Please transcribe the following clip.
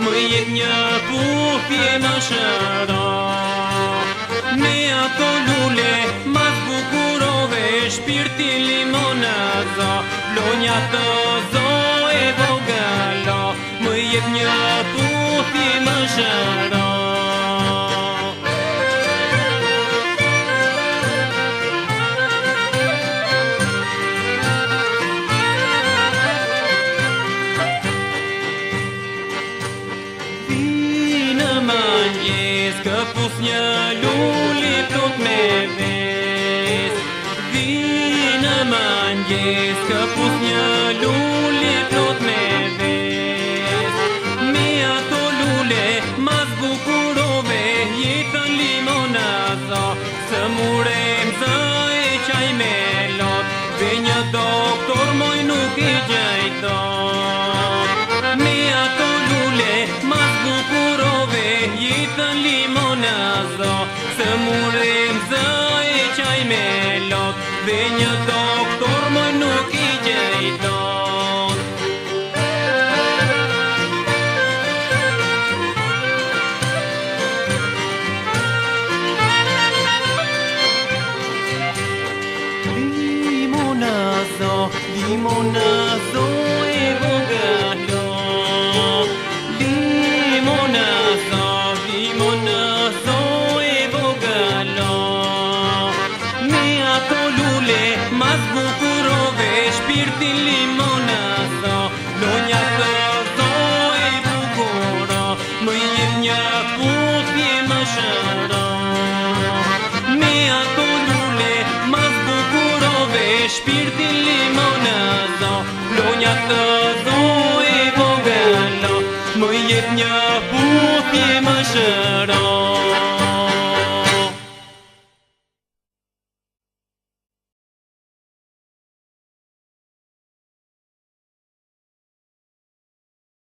më jep një puthje më shëro. Me ato lule mas bukurove, shpirti limonazo, flonja të zo e vogalo, më jep një puthje më shëro. Këpus një lulli plot me ves, vinë mëngjes, këpus një lulli plot me ves. Me ato lule mas bukurove, jetën limonazo, së murem zë e qaj me lot, dhe një doktor moj nuk i gjajton. Me ato lule mas bukurove, jetën limonazo, së murem zë e qaj me lot, dhe një doktor moj nuk i gjejton. Limonazo, limonazo e vogalo, limonazo, limonazo e vogalo. Me ato lule mas bukurove, shpirti limonazo, lonja të zo e bukuro, më jep një puthje më shëro. Me ato lule mas bukurove, shpirti limonazo, lonja të zo e vogalo, më jep një puthje më shëro.